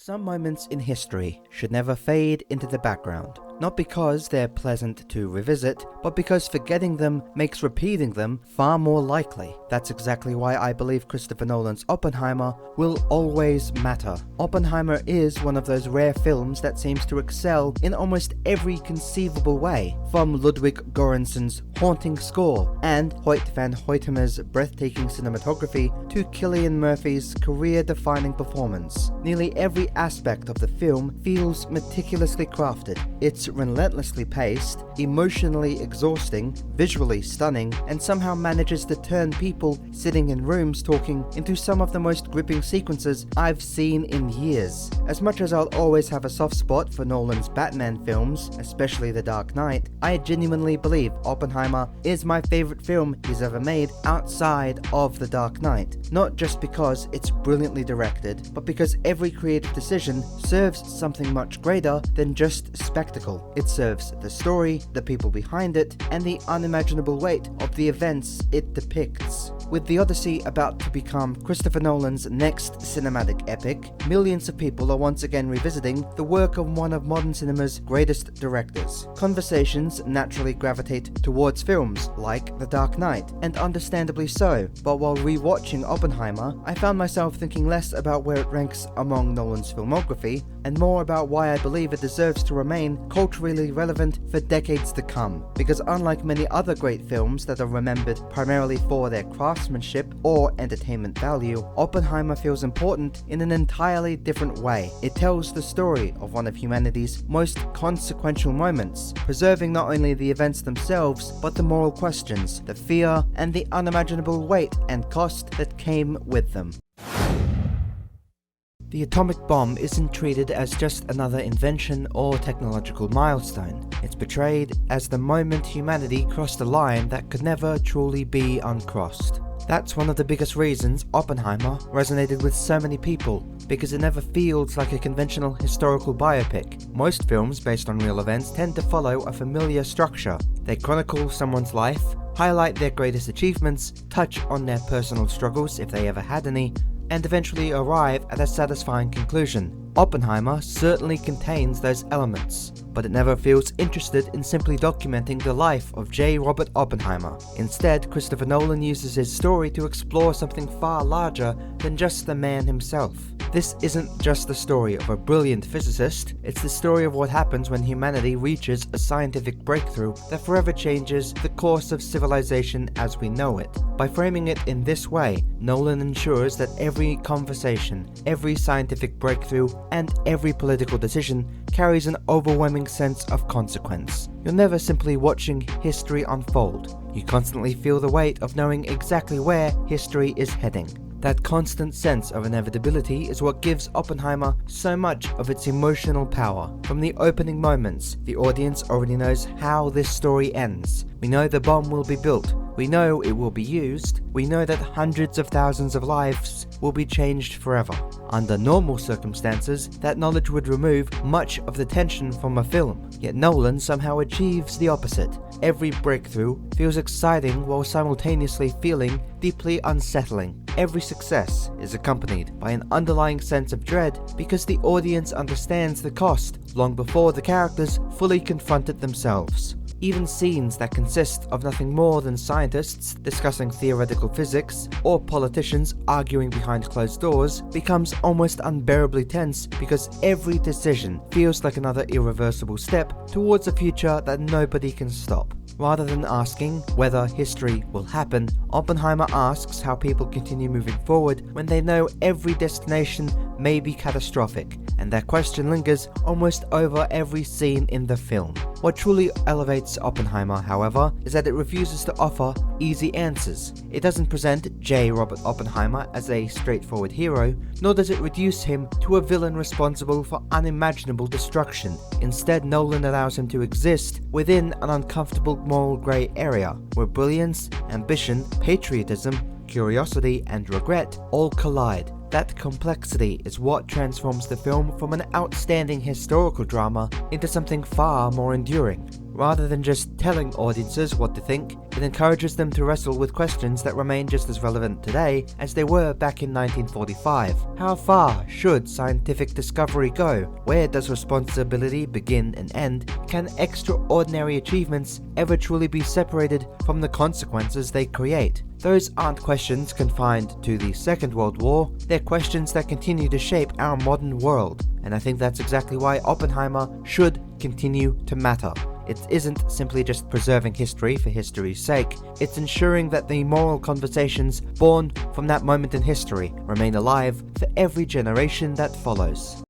Some moments in history should never fade into the background, not because they're pleasant to revisit, but because forgetting them makes repeating them far more likely. That's exactly why I believe Christopher Nolan's Oppenheimer will always matter. Oppenheimer is one of those rare films that seems to excel in almost every conceivable way, from Ludwig Göransson's haunting score and Hoyt van Hoytema's breathtaking cinematography to Cillian Murphy's career-defining performance. Nearly every aspect of the film feels meticulously crafted. It's relentlessly paced, emotionally exhausting, visually stunning, and somehow manages to turn people sitting in rooms talking into some of the most gripping sequences I've seen in years. As much as I'll always have a soft spot for Nolan's Batman films, especially The Dark Knight, I genuinely believe Oppenheimer is my favorite film he's ever made outside of The Dark Knight. Not just because it's brilliantly directed, but because every creative decision serves something much greater than just spectacle. It serves the story, the people behind it, and the unimaginable weight of the events it depicts. With the Odyssey about to become Christopher Nolan's next cinematic epic, millions of people are once again revisiting the work of one of modern cinema's greatest directors. Conversations naturally gravitate towards films like The Dark Knight, and understandably so, but while rewatching Oppenheimer, I found myself thinking less about where it ranks among Nolan's filmography, and more about why I believe it deserves to remain culturally relevant for decades to come. Because unlike many other great films that are remembered primarily for their craftsmanship or entertainment value, Oppenheimer feels important in an entirely different way. It tells the story of one of humanity's most consequential moments, preserving not only the events themselves, but the moral questions, the fear, and the unimaginable weight and cost that came with them. The atomic bomb isn't treated as just another invention or technological milestone. It's portrayed as the moment humanity crossed a line that could never truly be uncrossed. That's one of the biggest reasons Oppenheimer resonated with so many people, because it never feels like a conventional historical biopic. Most films based on real events tend to follow a familiar structure. They chronicle someone's life, highlight their greatest achievements, touch on their personal struggles if they ever had any, and eventually arrive at a satisfying conclusion. Oppenheimer certainly contains those elements, but it never feels interested in simply documenting the life of J. Robert Oppenheimer. Instead, Christopher Nolan uses his story to explore something far larger than just the man himself. This isn't just the story of a brilliant physicist, it's the story of what happens when humanity reaches a scientific breakthrough that forever changes the course of civilization as we know it. By framing it in this way, Nolan ensures that every conversation, every scientific breakthrough, and every political decision carries an overwhelming sense of consequence. You're never simply watching history unfold. You constantly feel the weight of knowing exactly where history is heading. That constant sense of inevitability is what gives Oppenheimer so much of its emotional power. From the opening moments, the audience already knows how this story ends. We know the bomb will be built. We know it will be used. We know that hundreds of thousands of lives will be changed forever. Under normal circumstances, that knowledge would remove much of the tension from a film. Yet Nolan somehow achieves the opposite. Every breakthrough feels exciting while simultaneously feeling deeply unsettling. Every success is accompanied by an underlying sense of dread because the audience understands the cost long before the characters fully confront it themselves. Even scenes that consist of nothing more than scientists discussing theoretical physics or politicians arguing behind closed doors becomes almost unbearably tense because every decision feels like another irreversible step towards a future that nobody can stop. Rather than asking whether history will happen, Oppenheimer asks how people continue moving forward when they know every destination may be catastrophic, and that question lingers almost over every scene in the film. What truly elevates Oppenheimer, however, is that it refuses to offer easy answers. It doesn't present J. Robert Oppenheimer as a straightforward hero, nor does it reduce him to a villain responsible for unimaginable destruction. Instead, Nolan allows him to exist within an uncomfortable moral grey area, where brilliance, ambition, patriotism, curiosity, and regret all collide. That complexity is what transforms the film from an outstanding historical drama into something far more enduring. Rather than just telling audiences what to think, it encourages them to wrestle with questions that remain just as relevant today as they were back in 1945. How far should scientific discovery go? Where does responsibility begin and end? Can extraordinary achievements ever truly be separated from the consequences they create? Those aren't questions confined to the Second World War, they're questions that continue to shape our modern world, and I think that's exactly why Oppenheimer should continue to matter. It isn't simply just preserving history for history's sake, it's ensuring that the moral conversations born from that moment in history remain alive for every generation that follows.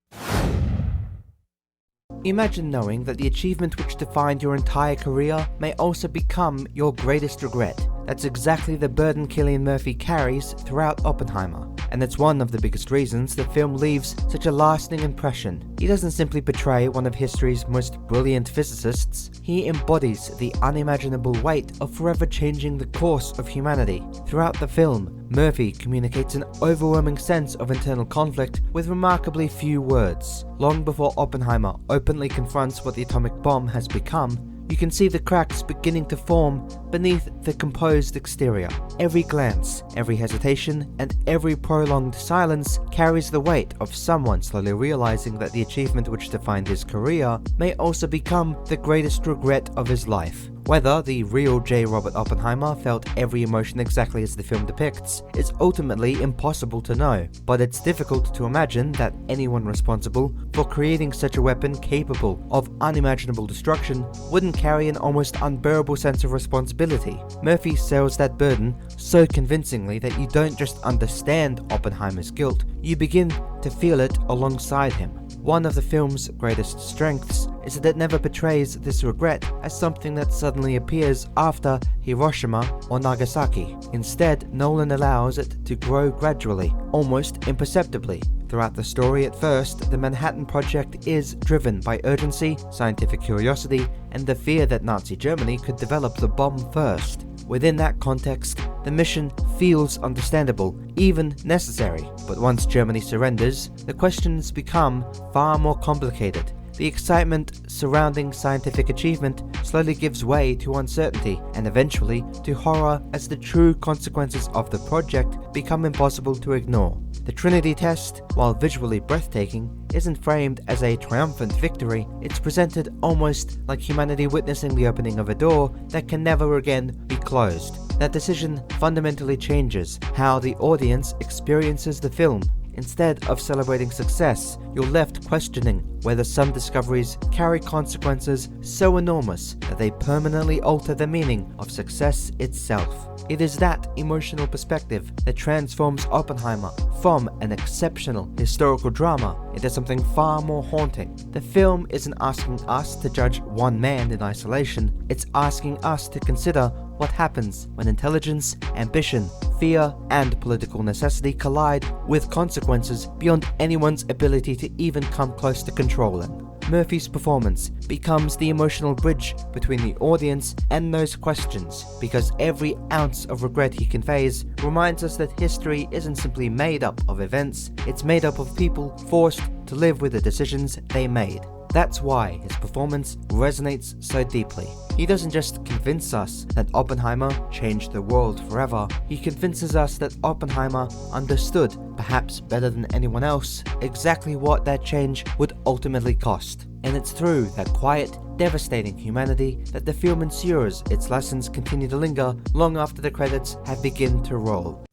Imagine knowing that the achievement which defined your entire career may also become your greatest regret. That's exactly the burden Cillian Murphy carries throughout Oppenheimer, and it's one of the biggest reasons the film leaves such a lasting impression. He doesn't simply portray one of history's most brilliant physicists, he embodies the unimaginable weight of forever changing the course of humanity. Throughout the film, Murphy communicates an overwhelming sense of internal conflict with remarkably few words. Long before Oppenheimer openly confronts what the atomic bomb has become, you can see the cracks beginning to form beneath the composed exterior. Every glance, every hesitation, and every prolonged silence carries the weight of someone slowly realizing that the achievement which defined his career may also become the greatest regret of his life. Whether the real J. Robert Oppenheimer felt every emotion exactly as the film depicts is ultimately impossible to know, but it's difficult to imagine that anyone responsible for creating such a weapon capable of unimaginable destruction wouldn't carry an almost unbearable sense of responsibility. Murphy sells that burden so convincingly that you don't just understand Oppenheimer's guilt, you begin to feel it alongside him. One of the film's greatest strengths is that it never portrays this regret as something that suddenly appears after Hiroshima or Nagasaki. Instead, Nolan allows it to grow gradually, almost imperceptibly. Throughout the story at first, the Manhattan Project is driven by urgency, scientific curiosity, and the fear that Nazi Germany could develop the bomb first. Within that context, the mission feels understandable, even necessary. But once Germany surrenders, the questions become far more complicated. The excitement surrounding scientific achievement slowly gives way to uncertainty and eventually to horror as the true consequences of the project become impossible to ignore. The Trinity test, while visually breathtaking, isn't framed as a triumphant victory. It's presented almost like humanity witnessing the opening of a door that can never again be closed. That decision fundamentally changes how the audience experiences the film. Instead of celebrating success, you're left questioning whether some discoveries carry consequences so enormous that they permanently alter the meaning of success itself. It is that emotional perspective that transforms Oppenheimer from an exceptional historical drama into something far more haunting. The film isn't asking us to judge one man in isolation, it's asking us to consider what happens when intelligence, ambition, fear, and political necessity collide with consequences beyond anyone's ability to even come close to controlling. Murphy's performance becomes the emotional bridge between the audience and those questions, because every ounce of regret he conveys reminds us that history isn't simply made up of events, it's made up of people forced to live with the decisions they made. That's why his performance resonates so deeply. He doesn't just convince us that Oppenheimer changed the world forever, he convinces us that Oppenheimer understood, perhaps better than anyone else, exactly what that change would ultimately cost. And it's through that quiet, devastating humanity that the film ensures its lessons continue to linger long after the credits have begun to roll.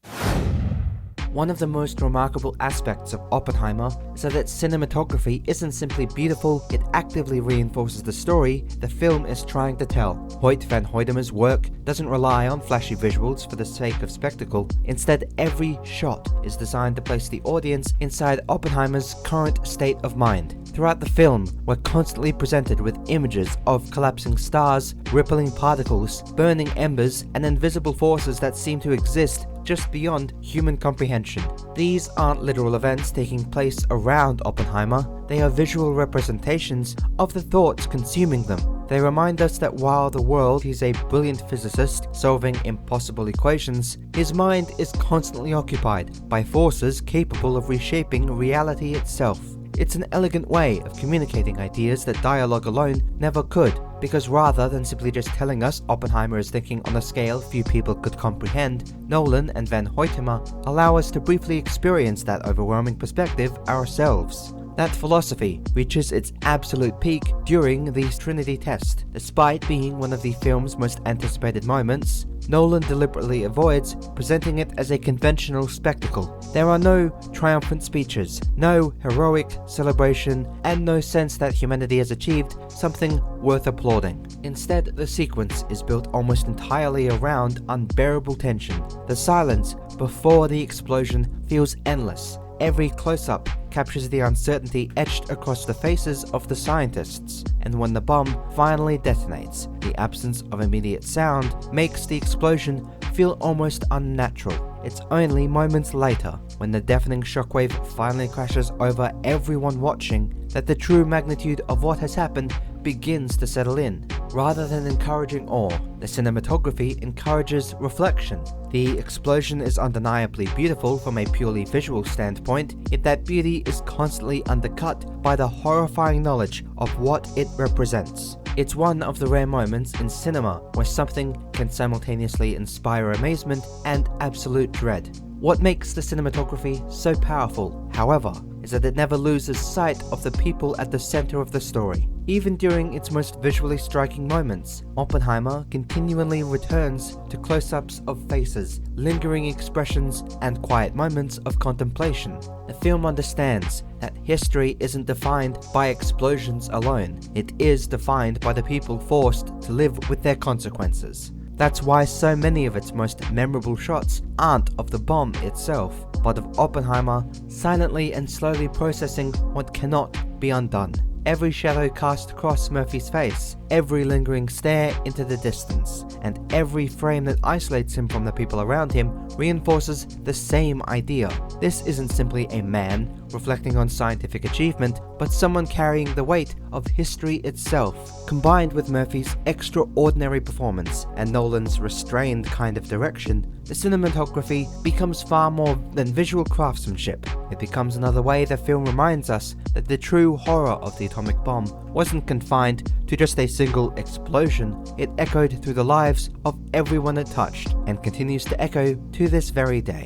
One of the most remarkable aspects of Oppenheimer is that its cinematography isn't simply beautiful, it actively reinforces the story the film is trying to tell. Hoyt van Hoytema's work doesn't rely on flashy visuals for the sake of spectacle. Instead, every shot is designed to place the audience inside Oppenheimer's current state of mind. Throughout the film, we're constantly presented with images of collapsing stars, rippling particles, burning embers, and invisible forces that seem to exist just beyond human comprehension. These aren't literal events taking place around Oppenheimer, they are visual representations of the thoughts consuming them. They remind us that while the world is a brilliant physicist solving impossible equations, his mind is constantly occupied by forces capable of reshaping reality itself. It's an elegant way of communicating ideas that dialogue alone never could, because rather than simply just telling us Oppenheimer is thinking on a scale few people could comprehend, Nolan and Van Hoytema allow us to briefly experience that overwhelming perspective ourselves. That philosophy reaches its absolute peak during the Trinity test. Despite being one of the film's most anticipated moments, Nolan deliberately avoids presenting it as a conventional spectacle. There are no triumphant speeches, no heroic celebration, and no sense that humanity has achieved something worth applauding. Instead, the sequence is built almost entirely around unbearable tension. The silence before the explosion feels endless. Every close-up captures the uncertainty etched across the faces of the scientists, and when the bomb finally detonates, the absence of immediate sound makes the explosion feel almost unnatural. It's only moments later, when the deafening shockwave finally crashes over everyone watching, that the true magnitude of what has happened begins to settle in. Rather than encouraging awe, the cinematography encourages reflection. The explosion is undeniably beautiful from a purely visual standpoint, yet that beauty is constantly undercut by the horrifying knowledge of what it represents. It's one of the rare moments in cinema where something can simultaneously inspire amazement and absolute dread. What makes the cinematography so powerful, however, is that it never loses sight of the people at the center of the story. Even during its most visually striking moments, Oppenheimer continually returns to close-ups of faces, lingering expressions, and quiet moments of contemplation. The film understands that history isn't defined by explosions alone. It is defined by the people forced to live with their consequences. That's why so many of its most memorable shots aren't of the bomb itself, but of Oppenheimer silently and slowly processing what cannot be undone. Every shadow cast across Murphy's face, every lingering stare into the distance, and every frame that isolates him from the people around him reinforces the same idea. This isn't simply a man reflecting on scientific achievement, but someone carrying the weight of history itself. Combined with Murphy's extraordinary performance and Nolan's restrained kind of direction, the cinematography becomes far more than visual craftsmanship. It becomes another way the film reminds us that the true horror of the atomic bomb wasn't confined to just a single explosion. It echoed through the lives of everyone it touched, and continues to echo to this very day.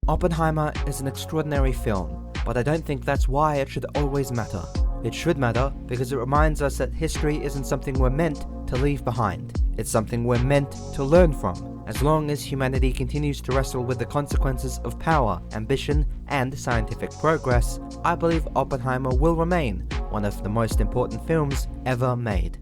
Oppenheimer is an extraordinary film, but I don't think that's why it should always matter. It should matter because it reminds us that history isn't something we're meant to leave behind. It's something we're meant to learn from. As long as humanity continues to wrestle with the consequences of power, ambition, and scientific progress, I believe Oppenheimer will remain one of the most important films ever made.